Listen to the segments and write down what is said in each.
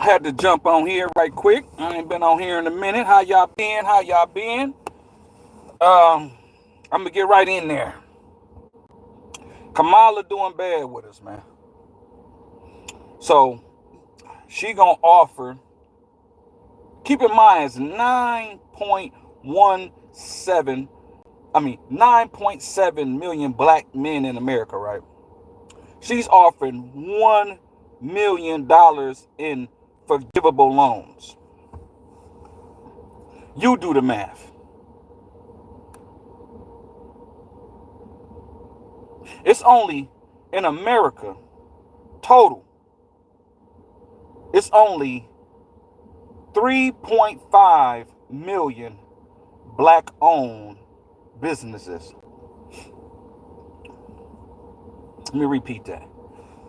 had to jump on here right quick. I ain't been on here in a minute. How y'all been? How y'all been? I'm gonna get right in there. Kamala doing bad with us, man. So she gonna offer. Keep in mind, it's 9.7 million black men in America, right? She's offering $1 million in forgivable loans. You do the math. It's only in America, total, it's only 3.5 million black owned businesses. Let me repeat that.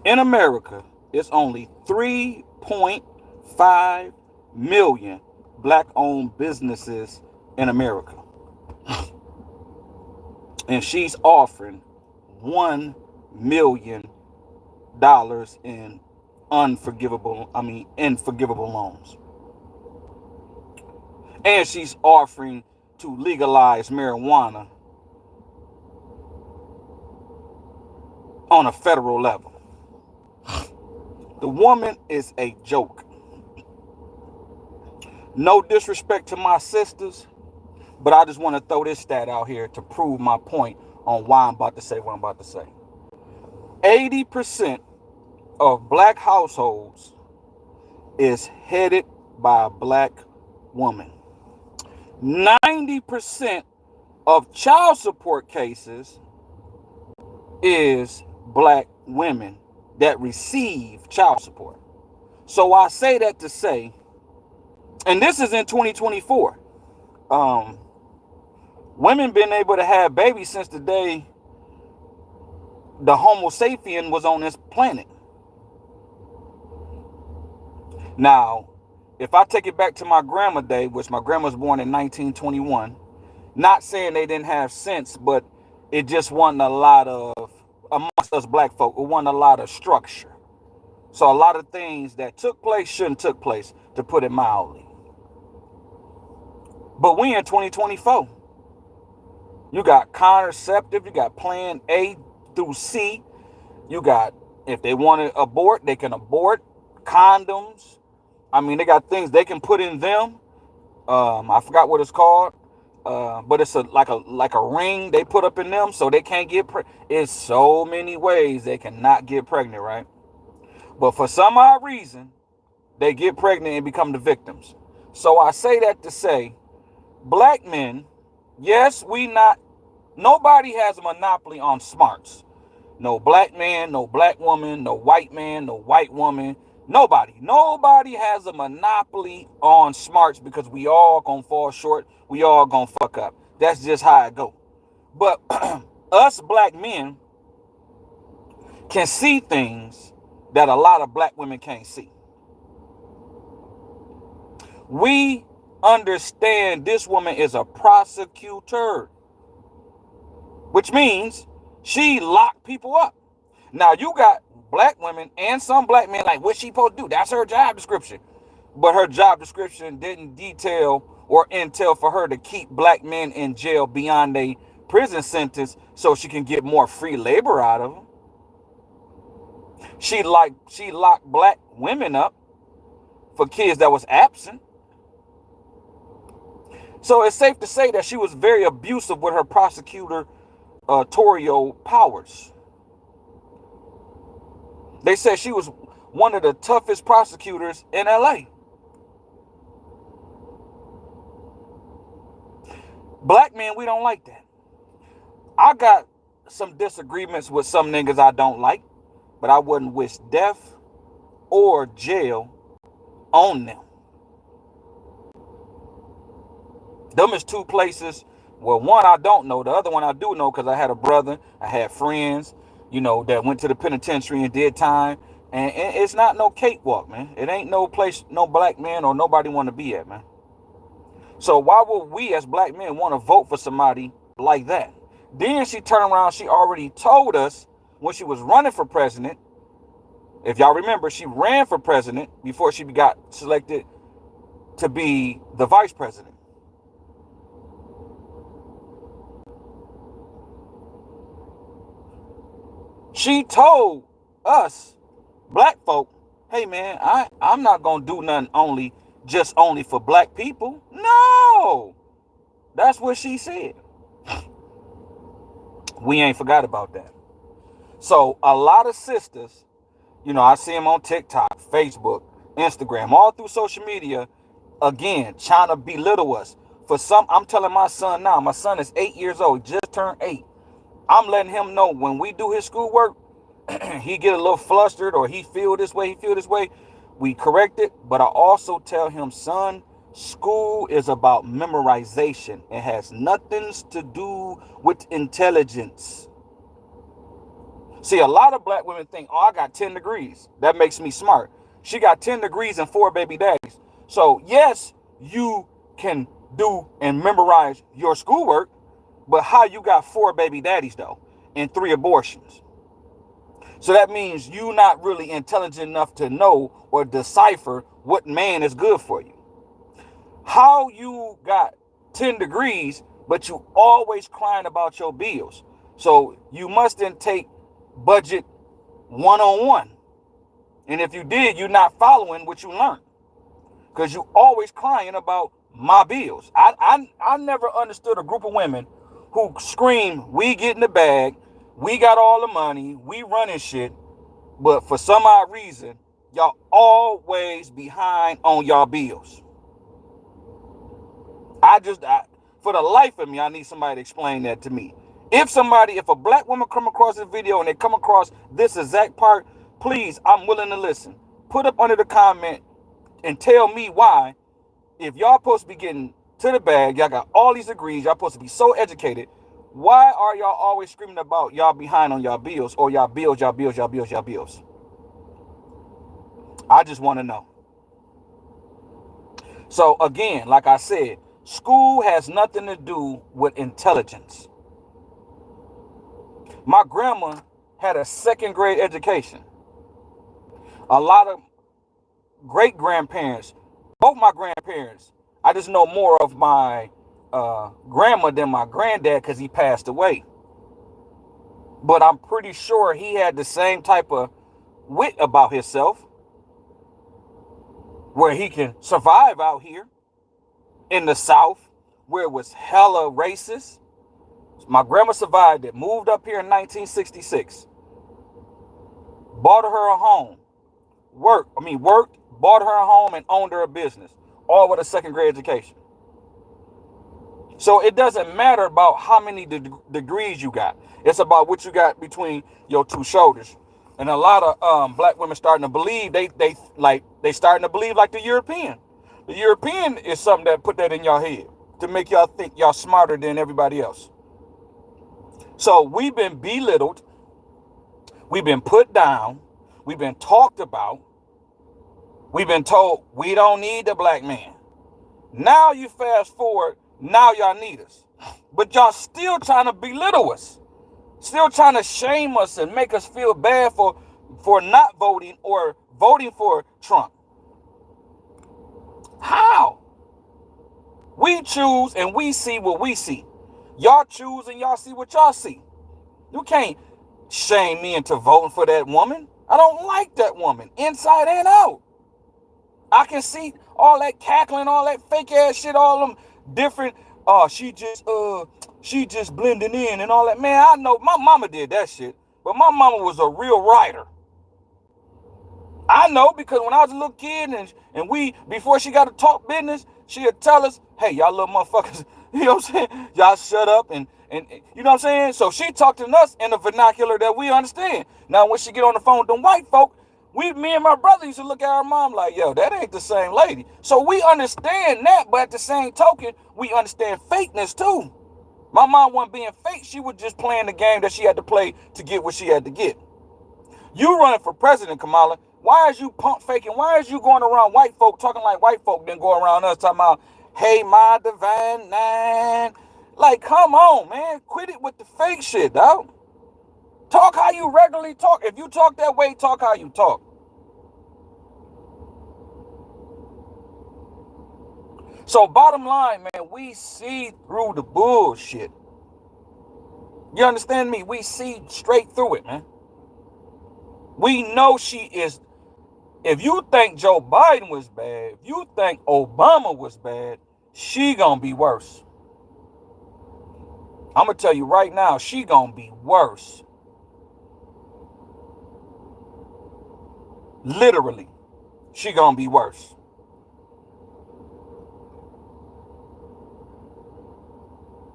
In America, it's only 3.5 million black owned businesses in America. And she's offering $1 million in unforgivable loans. And she's offering to legalize marijuana on a federal level. The woman is a joke. No disrespect to my sisters, but I just want to throw this stat out here to prove my point on why I'm about to say what I'm about to say. 80% of black households is headed by a black woman. 90% of child support cases is black women that receive child support. So I say that to say, and this is in 2024, women been able to have babies since the day the Homo sapien was on this planet. Now, if I take it back to my grandma day, which my grandma was born in 1921, not saying they didn't have sense, but it just wasn't a lot of, amongst us black folk, it wasn't a lot of structure. So a lot of things that took place shouldn't took place, to put it mildly. But we in 2024. You got contraceptive, you got plan A through C. You got, if they want to abort, they can abort. Condoms. I mean, they got things they can put in them. I forgot what it's called. But it's like a ring they put up in them so they can't get pregnant. It's so many ways they cannot get pregnant, right? But for some odd reason, they get pregnant and become the victims. So I say that to say, black men, yes, nobody has a monopoly on smarts. No black man, no black woman, no white man, no white woman. Nobody has a monopoly on smarts, because we all gonna fall short. We all gonna fuck up. That's just how it go. But us black men can see things that a lot of black women can't see. We understand this woman is a prosecutor, which means she locked people up. Now you got black women and some black men like, what's she supposed to do? That's her job description. But her job description didn't detail or entail for her to keep black men in jail beyond a prison sentence so she can get more free labor out of them. She locked black women up for kids that was absent. So it's safe to say that she was very abusive with her prosecutorial powers. They said she was one of the toughest prosecutors in LA. Black men, we don't like that. I got some disagreements with some niggas I don't like, but I wouldn't wish death or jail on them. Them is two places. Well, one I don't know. The other one I do know, because I had a brother. I had friends, that went to the penitentiary and did time. And it's not no cakewalk, man. It ain't no place no black man or nobody want to be at, man. So why would we as black men want to vote for somebody like that? Then she turned around. She already told us when she was running for president If y'all remember, she ran for president before she got selected to be the vice president. She told us, black folk, hey man, I'm not gonna do nothing only for black people. No, that's what she said. We ain't forgot about that. So a lot of sisters, I see them on TikTok, Facebook, Instagram, all through social media, again, trying to belittle us. For some, I'm telling my son now, my son is 8 years old, just turned 8. I'm letting him know when we do his schoolwork, he get a little flustered or he feel this way, we correct it. But I also tell him, son, school is about memorization. It has nothing to do with intelligence. See, a lot of black women think, oh, I got 10 degrees. That makes me smart. She got 10 degrees and 4 baby daddies. So, yes, you can do and memorize your schoolwork, but how you got 4 baby daddies, though, and 3 abortions? So that means you not really intelligent enough to know or decipher what man is good for you. How you got 10 degrees, but you always crying about your bills. So you mustn't take budget 101. And if you did, you're not following what you learned, because you always crying about my bills. I never understood a group of women who scream, we get in the bag, we got all the money, we running shit, but for some odd reason, y'all always behind on y'all bills. For the life of me, I need somebody to explain that to me. If a black woman come across this video and they come across this exact part, please, I'm willing to listen. Put up under the comment and tell me why, if y'all supposed to be getting to the bag, y'all got all these degrees, y'all supposed to be so educated, why are y'all always screaming about y'all behind on y'all bills, or y'all bills? I just want to know. So again, like I said, school has nothing to do with intelligence. My grandma had a 2nd grade education. A lot of great grandparents, both my grandparents, I just know more of my grandma than my granddad because he passed away. But I'm pretty sure he had the same type of wit about himself, where he can survive out here in the South, where it was hella racist. My grandma survived it, moved up here in 1966, bought her a home, worked, bought her a home and owned her a business, all with a 2nd grade education. So it doesn't matter about how many degrees you got. It's about what you got between your 2 shoulders. And a lot of black women starting to believe they starting to believe like the European. The European is something that put that in your head to make y'all think y'all smarter than everybody else. So we've been belittled, we've been put down, we've been talked about, we've been told we don't need the black man. Now you fast forward, now y'all need us. But y'all still trying to belittle us, still trying to shame us and make us feel bad for not voting or voting for Trump. How? We choose and we see what we see. Y'all choose and y'all see what y'all see. You can't shame me into voting for that woman. I don't like that woman, inside and out. I can see all that cackling, all that fake ass shit, all them different, she just blending in and all that. Man, I know my mama did that shit, but my mama was a real writer. I know, because when I was a little kid and we, before she got to talk business, she'd tell us, hey, y'all little motherfuckers, you know what I'm saying? Y'all shut up and you know what I'm saying? So she talked to us in a vernacular that we understand. Now, when she get on the phone with them white folk, me and my brother used to look at our mom like, yo, that ain't the same lady. So we understand that, but at the same token, we understand fakeness too. My mom wasn't being fake. She was just playing the game that she had to play to get what she had to get. You running for president, Kamala. Why is you pump faking? Why is you going around white folk talking like white folk, then go around us talking about, hey, my divine nine? Like, come on, man. Quit it with the fake shit, dog. Talk how you regularly talk. If you talk that way, talk how you talk. So bottom line, man, we see through the bullshit. You understand me? We see straight through it, man. We know she is. If you think Joe Biden was bad, if you think Obama was bad, she gonna be worse. I'm gonna tell you right now, she gonna be worse. Literally, she gonna be worse.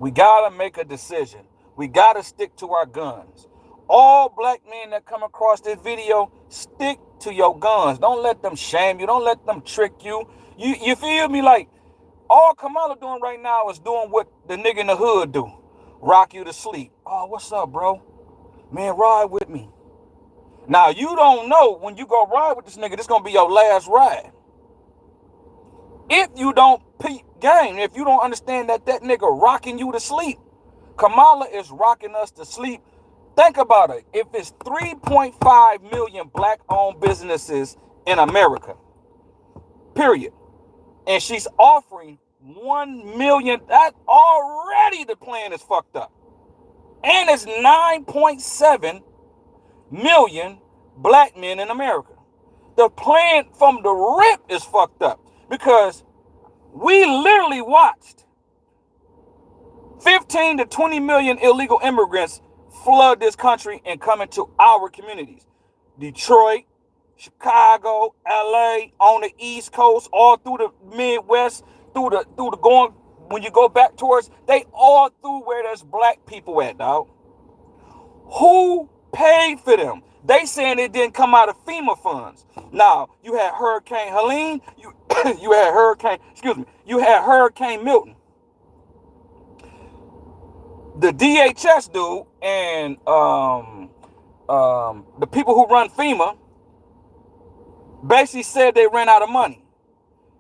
We gotta make a decision. We gotta stick to our guns. All black men that come across this video, stick to your guns. Don't let them shame you. Don't let them trick you. You feel me? Like, all Kamala doing right now is doing what the nigga in the hood do. Rock you to sleep. Oh, what's up, bro? Man, ride with me. Now, you don't know when you go ride with this nigga, this gonna be your last ride. If you don't peep game, if you don't understand that nigga rocking you to sleep, Kamala is rocking us to sleep. Think about it. If it's 3.5 million black-owned businesses in America, period, and she's offering 1 million, that already the plan is fucked up. And it's 9.7 million black men in America. The plan from the rip is fucked up because we literally watched 15 to 20 million illegal immigrants flood this country and come into our communities. Detroit, Chicago, LA, on the East Coast, all through the Midwest, through the going, when you go back towards, they all through where there's black people at, dog. Who paid for them? They saying it didn't come out of FEMA funds. Now, you had Hurricane Helene, you had Hurricane Milton. The DHS dude and the people who run FEMA basically said they ran out of money.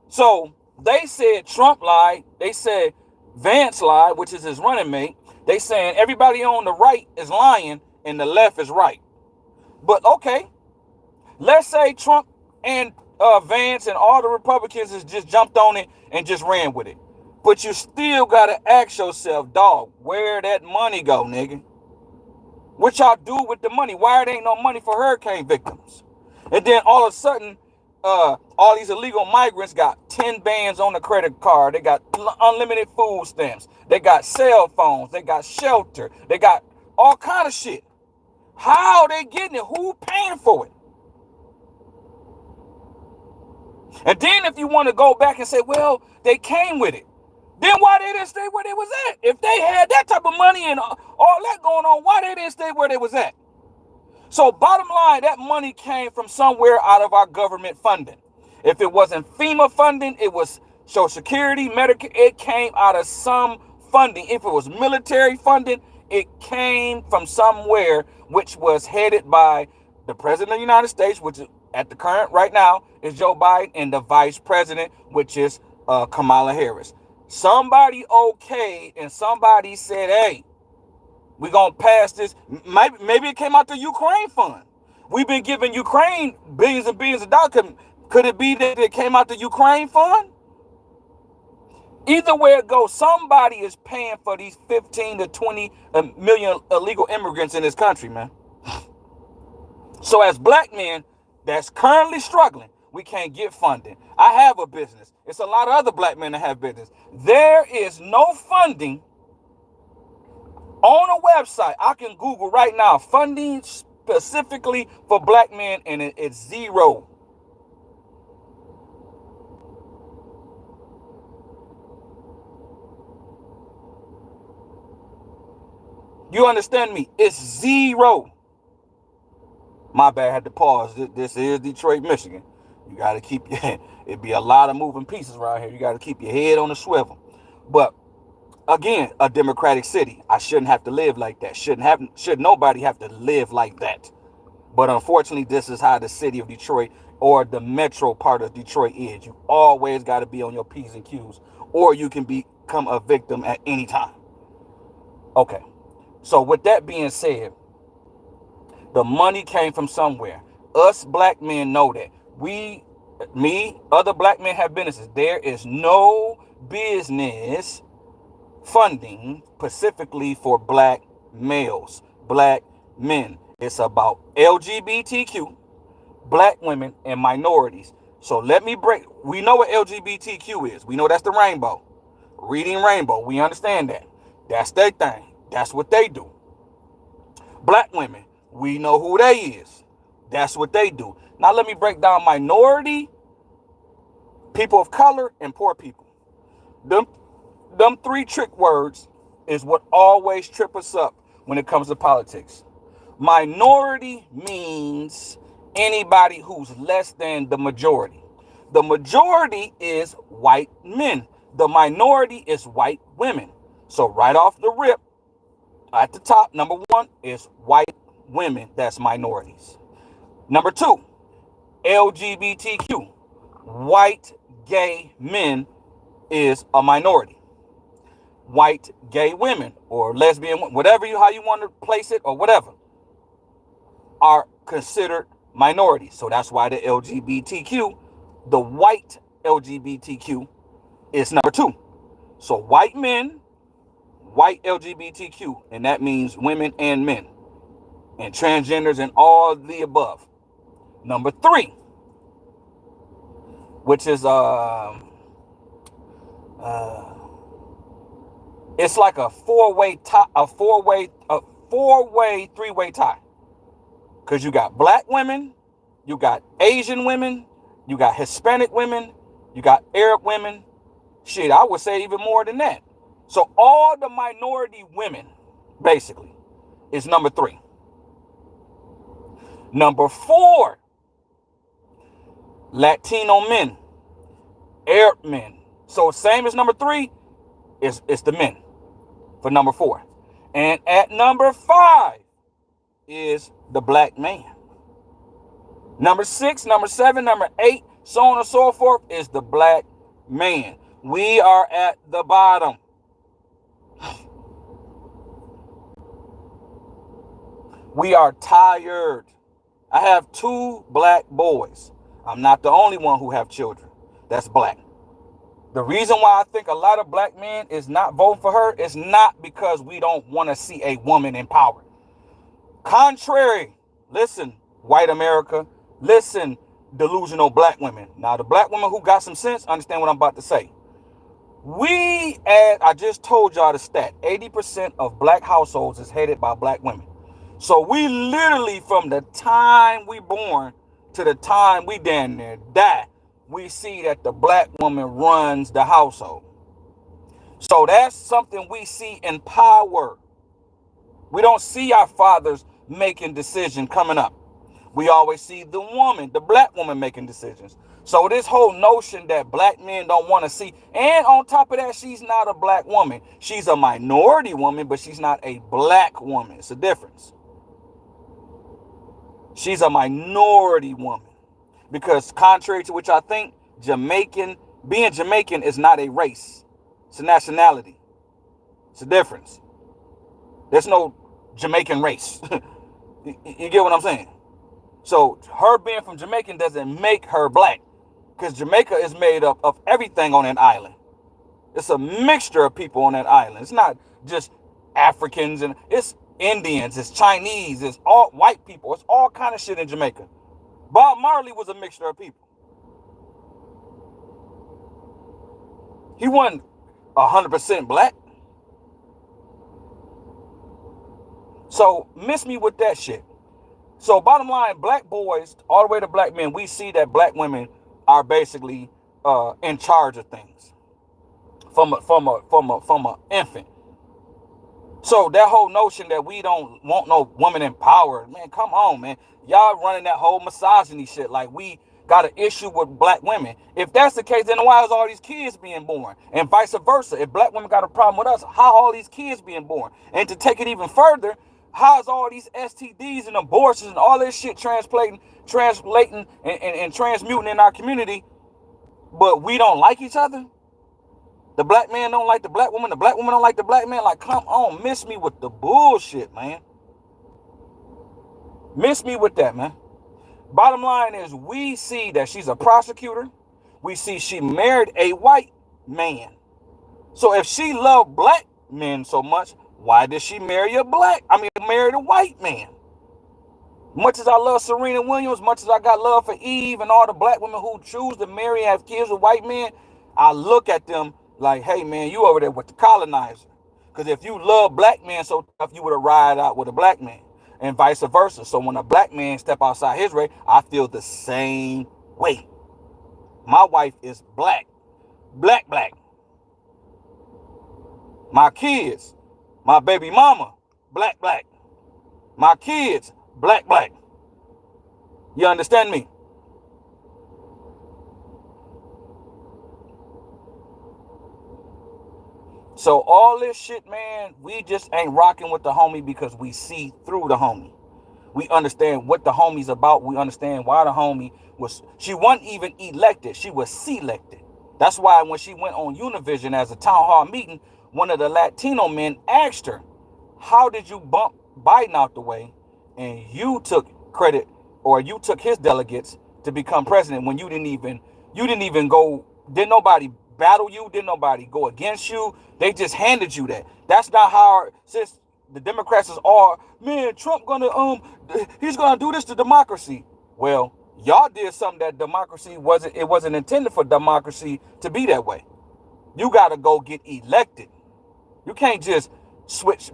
So they said Trump lied. They said Vance lied, which is his running mate. They saying everybody on the right is lying and the left is right. But okay, let's say Trump and Vance and all the Republicans has just jumped on it and just ran with it. But you still gotta ask yourself, dog, where that money go, nigga? What y'all do with the money? Why it ain't no money for hurricane victims? And then all of a sudden, all these illegal migrants got 10 bands on the credit card. They got unlimited food stamps. They got cell phones. They got shelter. They got all kind of shit. How are they getting it? Who paying for it? And then if you want to go back and say, well, they came with it. Then why they didn't stay where they was at? If they had that type of money and all that going on, why they didn't stay where they was at? So bottom line, that money came from somewhere out of our government funding. If it wasn't FEMA funding, it was Social Security, Medicare, it came out of some funding. If it was military funding, it came from somewhere, which was headed by the President of the United States, which is at the current right now is Joe Biden, and the Vice President, which is Kamala Harris. Somebody okayed and somebody said, hey, we're going to pass this. Maybe it came out the Ukraine fund. We've been giving Ukraine billions and billions of dollars. Could it be that it came out the Ukraine fund? Either way it goes, somebody is paying for these 15 to 20 million illegal immigrants in this country, man. So as black men that's currently struggling, we can't get funding. I have a business. It's a lot of other black men that have business. There is no funding on a website. I can Google right now, funding specifically for black men, and it's zero. You understand me? It's zero. My bad, I had to pause. This is Detroit, Michigan. You got to keep your, it'd be a lot of moving pieces around here. You got to keep your head on the swivel. But again, a democratic city. I shouldn't have to live like that. Should nobody have to live like that. But unfortunately, this is how the city of Detroit or the metro part of Detroit is. You always got to be on your P's and Q's, or you can become a victim at any time. Okay. So with that being said, the money came from somewhere. Us black men know that. Other black men have businesses. There is no business funding specifically for black males, black men. It's about LGBTQ, black women, and minorities. So we know what LGBTQ is. We know that's the rainbow. Reading rainbow. We understand that. That's their thing. That's what they do. Black women, we know who they is. That's what they do. Now let me break down minority, people of color, and poor people. Them three trick words is what always trip us up when it comes to politics. Minority means anybody who's less than the majority. The majority is white men. The minority is white women. So right off the rip, at the top, number one is white women. That's minorities. Number two, LGBTQ. White gay men is a minority. White gay women or lesbian, whatever how you want to place it or whatever, are considered minorities. So that's why the LGBTQ, the white LGBTQ, is number two. So white men, white LGBTQ, and that means women and men and transgenders and all the above. Number three, which is it's like a four-way tie, three-way tie. Because you got black women, you got Asian women, you got Hispanic women, you got Arab women. Shit, I would say even more than that. So all the minority women, basically, is number three. Number four, Latino men, Arab men. So same as number three, it's the men for number four. And at number five is the black man. Number 6, number 7, number 8, so on and so forth, is the black man. We are at the bottom. We are tired. I have 2 black boys. I'm not the only one who have children that's black. The reason why I think a lot of black men is not voting for her is not because we don't want to see a woman in power. Contrary, listen, white America, listen, delusional black women. Now, the black women who got some sense understand what I'm about to say. I just told y'all the stat, 80% of black households is headed by black women. So we literally, from the time we born to the time we damn near die, we see that the black woman runs the household. So that's something we see in power. We don't see our fathers making decisions coming up. We always see the woman, the black woman, making decisions. So this whole notion that black men don't want to see, and on top of that, she's not a black woman. She's a minority woman, but she's not a black woman. It's a difference. She's a minority woman. Because contrary to which I think, being Jamaican is not a race. It's a nationality. It's a difference. There's no Jamaican race. You get what I'm saying? So her being from Jamaican doesn't make her black. Because Jamaica is made up of everything on that island. It's a mixture of people on that island. It's not just Africans, and it's Indians, it's Chinese, it's all white people. It's all kind of shit in Jamaica. Bob Marley was a mixture of people. He wasn't 100% black. So miss me with that shit. So bottom line, black boys all the way to black men, we see that black women are basically in charge of things from a infant. So that whole notion that we don't want no woman in power, man, come on, man. Y'all running that whole misogyny shit like we got an issue with black women. If that's the case, then why is all these kids being born? And vice versa. If black women got a problem with us, how are all these kids being born? And to take it even further, how is all these STDs and abortions and all this shit translating and transmuting in our community, but we don't like each other? The black man don't like the black woman don't like the black man. Like, come on, miss me with the bullshit, man. Miss me with that, man. Bottom line is we see that she's a prosecutor. We see she married a white man. So if she loved black men so much, why did she marry marry a white man? Much as I love Serena Williams, much as I got love for Eve and all the black women who choose to marry and have kids with white men, I look at them like, hey man, you over there with the colonizer. Because if you love black men so tough, you would have ride out with a black man, and vice versa. So when a black man step outside his race, I feel the same way. My wife is black, black. My kids, my baby mama, black. My kids, black. You understand me? So all this shit, man, we just ain't rocking with the homie because we see through the homie. We understand what the homie's about. We understand why the homie she wasn't even elected. She was selected. That's why when she went on Univision as a town hall meeting, one of the Latino men asked her, how did you bump Biden out the way and you took credit, or you took his delegates to become president when you didn't even go, didn't nobody battle you, didn't nobody go against you, they just handed you that. That's not how, since the Democrats is all, man, Trump he's gonna do this to democracy. Well, y'all did something that democracy wasn't intended for democracy to be that way. You gotta go get elected. You can't just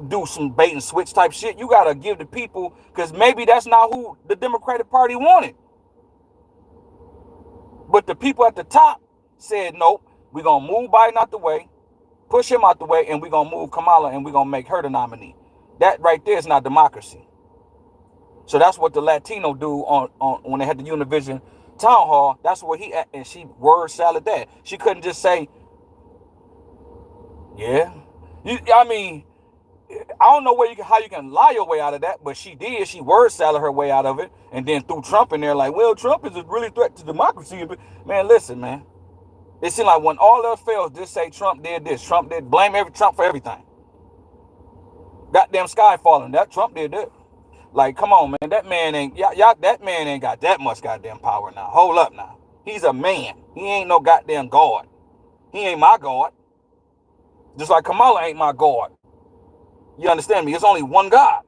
do some bait and switch type shit. You gotta give the people, because maybe that's not who the Democratic Party wanted. But the people at the top said, nope, we're gonna move Biden out the way, push him out the way, and we're gonna move Kamala and we're gonna make her the nominee. That right there is not democracy. So that's what the Latino do on when they had the Univision town hall. That's where he at, and she word salad that. She couldn't just say, yeah. I don't know how you can lie your way out of that, but she did. She word salad her way out of it, and then threw Trump in there like, well, Trump is a really threat to democracy. Man, listen, man. It seems like when all else fails, just say Trump did this. Trump did, blame Trump for everything. Goddamn sky falling. That Trump did that. Like, come on, man. That man ain't got that much goddamn power now. Hold up now. He's a man. He ain't no goddamn God. He ain't my God. Just like Kamala ain't my God. You understand me? It's only one God.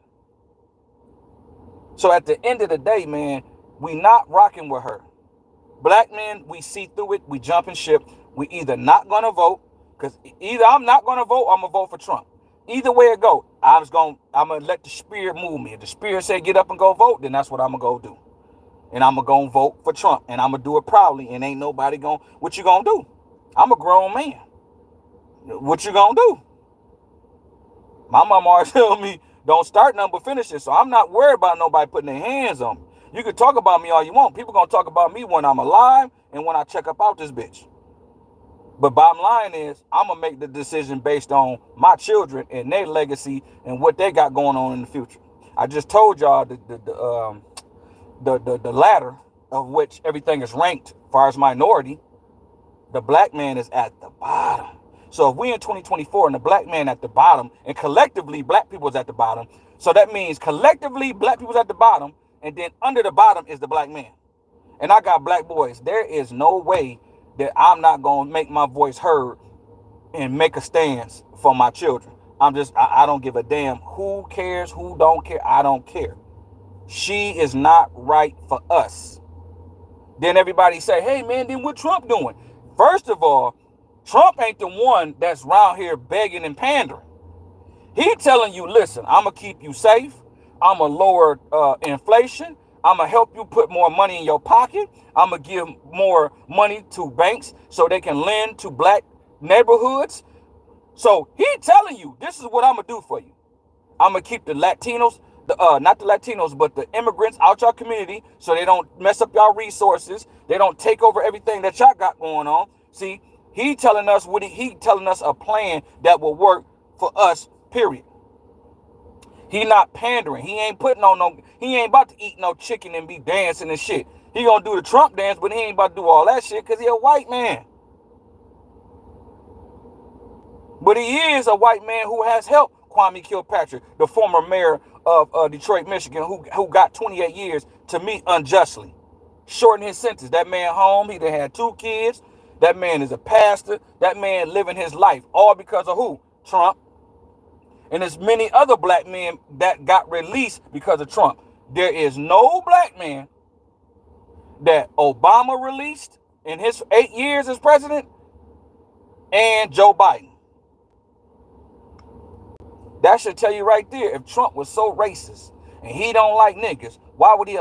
So at the end of the day, man, we not rocking with her. Black men, we see through it. We jumping ship. We either not going to vote, because either I'm not going to vote or I'm going to vote for Trump. Either way it go, I'm going to let the spirit move me. If the spirit say get up and go vote, then that's what I'm going to go do. And I'm going to vote for Trump. And I'm going to do it proudly. And ain't nobody going, what you going to do? I'm a grown man. What you going to do? My mama always told me, don't start nothing but finish it. So I'm not worried about nobody putting their hands on me. You can talk about me all you want. People going to talk about me when I'm alive and when I check up out this bitch. But bottom line is, I'm going to make the decision based on my children and their legacy and what they got going on in the future. I just told y'all the ladder of which everything is ranked as far as minority. The black man is at the bottom. So if we in 2024 and the black man at the bottom, and collectively black people's at the bottom, so that means collectively black people's at the bottom, and then under the bottom is the black man. And I got black boys. There is no way that I'm not going to make my voice heard and make a stance for my children. I don't give a damn who cares, who don't care. I don't care. She is not right for us. Then everybody say, hey man, then what Trump doing? First of all, Trump ain't the one that's around here begging and pandering. He telling you, listen, I'm going to keep you safe. I'm going to lower inflation. I'm going to help you put more money in your pocket. I'm going to give more money to banks so they can lend to black neighborhoods. So he telling you, this is what I'm going to do for you. I'm going to keep the Latinos, not the Latinos, but the immigrants out your community so they don't mess up y'all resources. They don't take over everything that y'all got going on. See, he telling us a plan that will work for us, period. He not pandering. He ain't about to eat no chicken and be dancing and shit. He gonna do the Trump dance, but he ain't about to do all that shit because he a white man. But he is a white man who has helped Kwame Kilpatrick, the former mayor of Detroit, Michigan, who got 28 years to me unjustly. Shorten his sentence. That man home, he done had 2 kids. That man is a pastor. That man living his life. All because of who? Trump. And there's many other black men that got released because of Trump. There is no black man that Obama released in his 8 years as president and Joe Biden. That should tell you right there, if Trump was so racist and he don't like niggas, why would he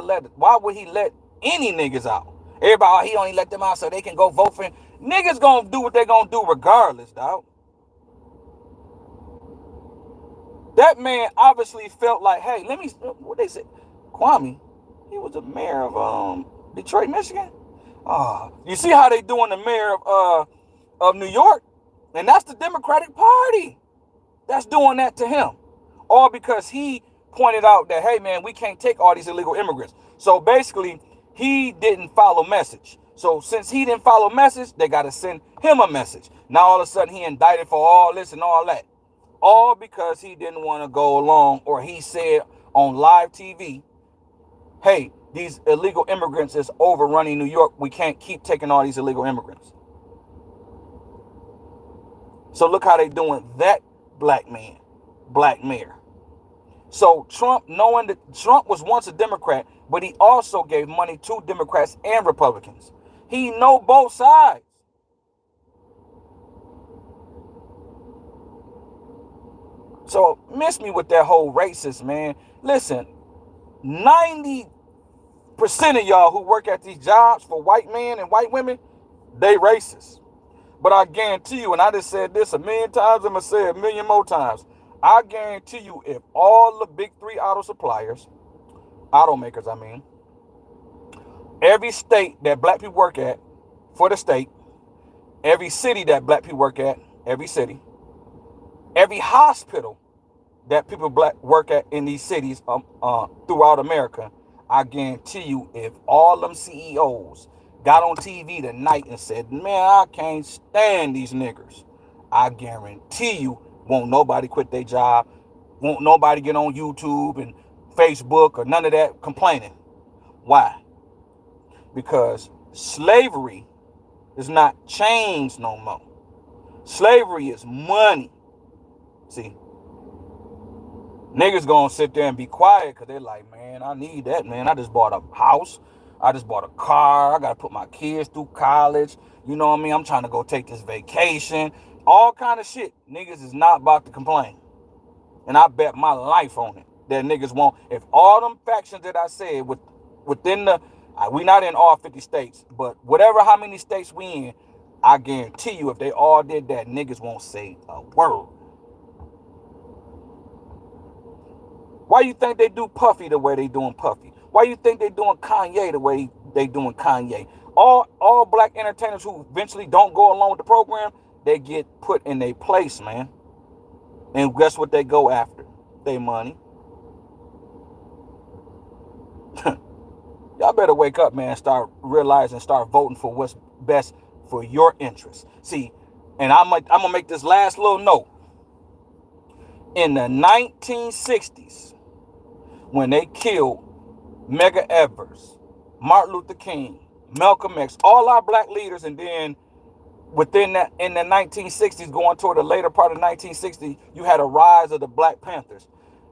let any niggas out? Everybody, oh, he only let them out so they can go vote for him. Niggas gonna do what they gonna do regardless, dog. That man obviously felt like, hey, let me, what they say, Kwame, he was the mayor of Detroit, Michigan. You see how they doing the mayor of New York? And that's the Democratic Party that's doing that to him. All because he pointed out that, hey, man, we can't take all these illegal immigrants. So basically, he didn't follow message. So since he didn't follow message, they got to send him a message. Now all of a sudden he indicted for all this and all that. All because he didn't want to go along, or he said on live TV, hey, these illegal immigrants is overrunning New York. We can't keep taking all these illegal immigrants. So look how they doing that black man, black mayor. So Trump, knowing that Trump was once a Democrat, but he also gave money to Democrats and Republicans. He know both sides. So miss me with that whole racist, man. Listen, 90% of y'all who work at these jobs for white men and white women, they racist. But I guarantee you, and I just said this a million times, I'm going to say it a million more times. I guarantee you, if all the big three auto suppliers, automakers, I mean, every state that black people work at for the state, every city that black people work at, every city, every hospital that people black work at in these cities throughout America, I guarantee you, if all them CEOs got on TV tonight and said, man, I can't stand these niggers, I guarantee you, won't nobody quit their job, won't nobody get on YouTube and Facebook or none of that complaining. Why? Because slavery is not chains no more. Slavery is money. See, niggas gonna sit there and be quiet because they're like, man, I need that, man. I just bought a house. I just bought a car. I got to put my kids through college. You know what I mean? I'm trying to go take this vacation. All kind of shit. Niggas is not about to complain. And I bet my life on it that niggas won't. If all them factions that I said within the, we not in all 50 states, but whatever how many states we in, I guarantee you if they all did that, niggas won't say a word. Why you think they do Puffy the way they doing Puffy? Why you think they doing Kanye the way they doing Kanye? All black entertainers who eventually don't go along with the program, they get put in their place, man. And guess what they go after? They money. Y'all better wake up, man. Start realizing, start voting for what's best for your interests. See, and I'm gonna make this last little note. In the 1960s, when they killed Medgar Evers, Martin Luther King, Malcolm X, all our black leaders, and then within that, in the 1960s, going toward the later part of 1960s, you had a rise of the Black Panthers.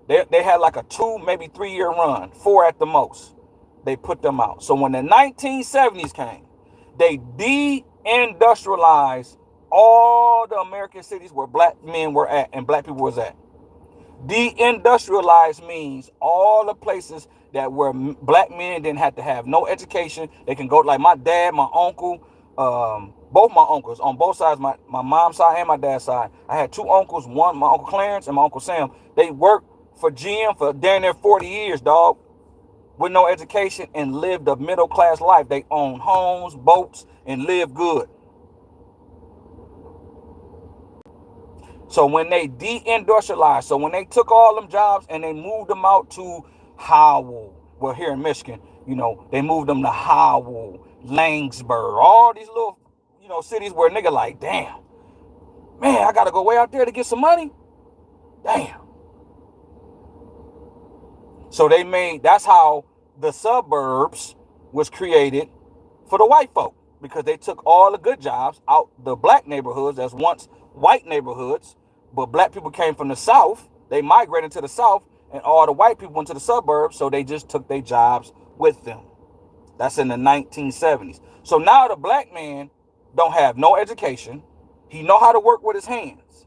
They had like a 2, maybe 3 year run, 4 at the most. They put them out. So when the 1970s came, they de-industrialized all the American cities where black men were at and black people was at. De-industrialized means all the places that where black men didn't have to have no education. They can go, like my dad, my uncle, both my uncles on both sides, my mom's side and my dad's side. I had 2 uncles, one, my Uncle Clarence and my Uncle Sam. They worked for GM for damn near 40 years, dog, with no education and lived a middle class life. They owned homes, boats, and lived good. So when they de-industrialized, so when they took all them jobs and they moved them out to Howell, well, here in Michigan, you know, they moved them to Howell, Langsburg, all these little, you know, cities where a nigga like, damn, man, I got to go way out there to get some money. Damn. So that's how the suburbs was created for the white folk. because they took all the good jobs out the black neighborhoods as once white neighborhoods, but black people came from the South. They migrated to the South, and all the white people went to the suburbs, so they just took their jobs with them. That's in the 1970s. So now the black man don't have no education. He know how to work with his hands,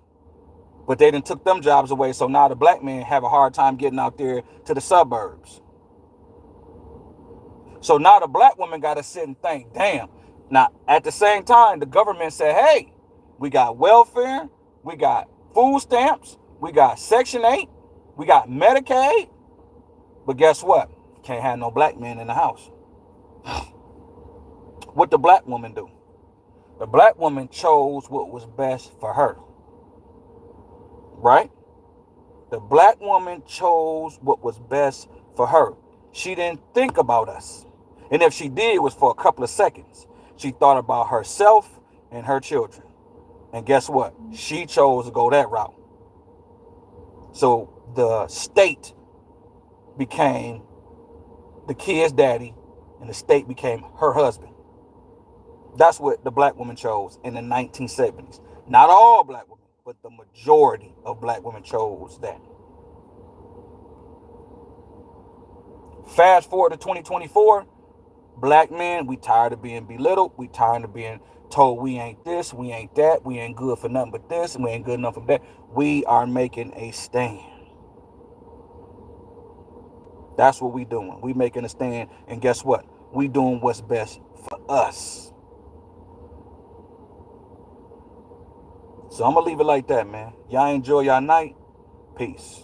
but they done took them jobs away. So now the black man have a hard time getting out there to the suburbs. So now the black woman got to sit and think, damn. Now, at the same time, the government said, hey, we got welfare, we got food stamps, we got Section 8, we got Medicaid. But guess what? Can't have no black man in the house. What the black woman do? The black woman chose what was best for her. Right? The black woman chose what was best for her. She didn't think about us. And if she did, it was for a couple of seconds. She thought about herself and her children. And guess what? She chose to go that route. So the state became the kid's daddy, and the state became her husband. That's what the black woman chose in the 1970s. Not all black women, but the majority of black women chose that. Fast forward to 2024, black men, we tired of being belittled. We tired of being told we ain't this, we ain't that, we ain't good for nothing but this, and we ain't good enough for that. We are making a stand. That's what we doing. We making a stand, and guess what? We doing what's best for us. So I'm going to leave it like that, man. Y'all enjoy y'all night. Peace.